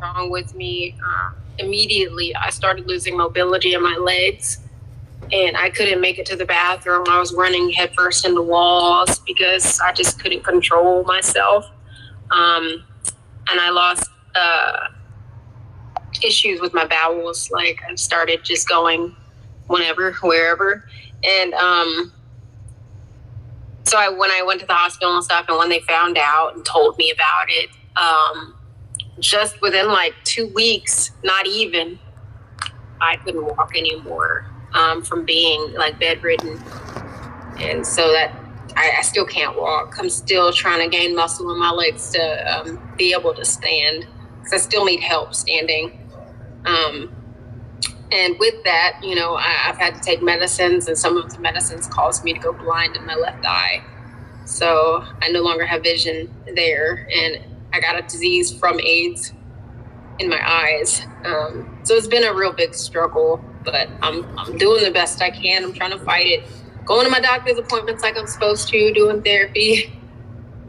wrong with me. Immediately, I started losing mobility in my legs, and I couldn't make it to the bathroom. I was running headfirst into walls because I just couldn't control myself. And I lost issues with my bowels. Like, I started just going whenever, wherever. And so when I went to the hospital and stuff, and when they found out and told me about it, just within like 2 weeks, not even, I couldn't walk anymore from being like bedridden. And so that I still can't walk. I'm still trying to gain muscle in my legs to be able to stand, because I still need help standing. And with that, you know, I've had to take medicines, and some of the medicines caused me to go blind in my left eye. So I no longer have vision there, and I got a disease from AIDS in my eyes. So it's been a real big struggle, but I'm doing the best I can. I'm trying to fight it, going to my doctor's appointments like I'm supposed to, doing therapy.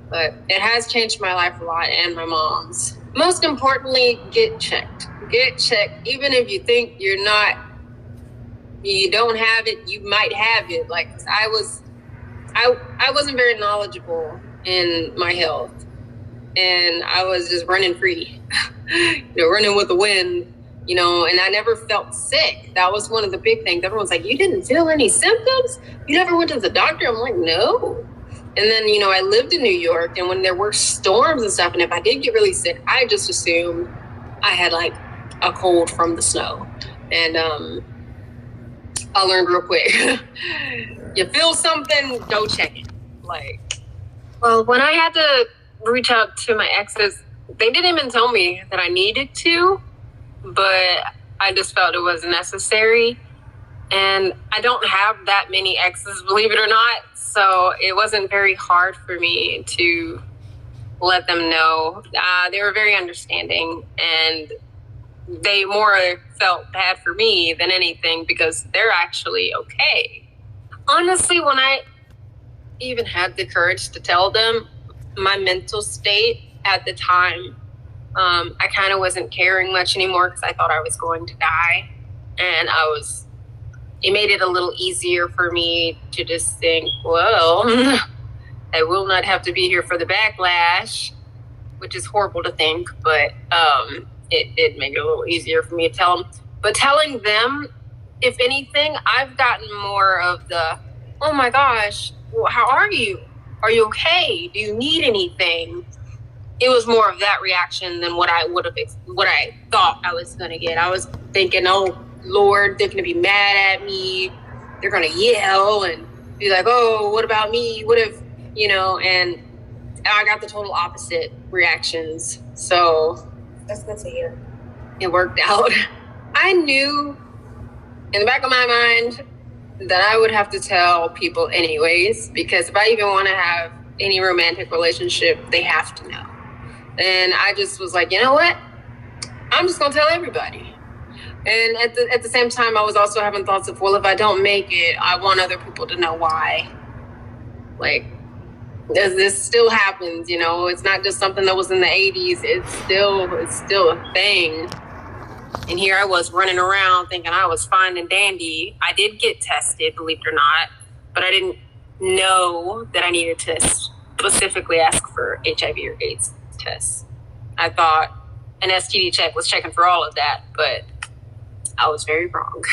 But it has changed my life a lot, and my mom's. Most importantly, get checked. Get checked. Even if you think you don't have it, you might have it. Like, I wasn't very knowledgeable in my health, and I was just running free, running with the wind, and I never felt sick. That was one of the big things. Everyone's like, you didn't feel any symptoms? You never went to the doctor? I'm like, no. And then, I lived in New York, and when there were storms and stuff, and if I did get really sick, I just assumed I had like a cold from the snow. And I learned real quick, you feel something, go check it. Well, when I had to reach out to my exes, they didn't even tell me that I needed to, but I just felt it was necessary. And I don't have that many exes, believe it or not. So it wasn't very hard for me to let them know. They were very understanding, and they more felt bad for me than anything, because they're actually okay. Honestly, when I even had the courage to tell them, my mental state at the time, I kind of wasn't caring much anymore, because I thought I was going to die. And it made it a little easier for me to just think, well, I will not have to be here for the backlash, which is horrible to think, but it did make it a little easier for me to tell them. But telling them, if anything, I've gotten more of the, oh my gosh, well, how are you? Are you okay? Do you need anything? It was more of that reaction than what I thought I was going to get. I was thinking, oh, Lord, they're going to be mad at me. They're going to yell and be like, oh, what about me? What if, and I got the total opposite reactions. So that's good to hear. It worked out. I knew in the back of my mind that I would have to tell people anyways, because if I even want to have any romantic relationship, they have to know. And I just was like, you know what? I'm just going to tell everybody. And at the same time, I was also having thoughts of, well, if I don't make it, I want other people to know why. Like, this still happens, It's not just something that was in the 80s. It's still a thing. And here I was running around thinking I was fine and dandy. I did get tested, believe it or not, but I didn't know that I needed to specifically ask for HIV or AIDS tests. I thought an STD check was checking for all of that, but I was very wrong.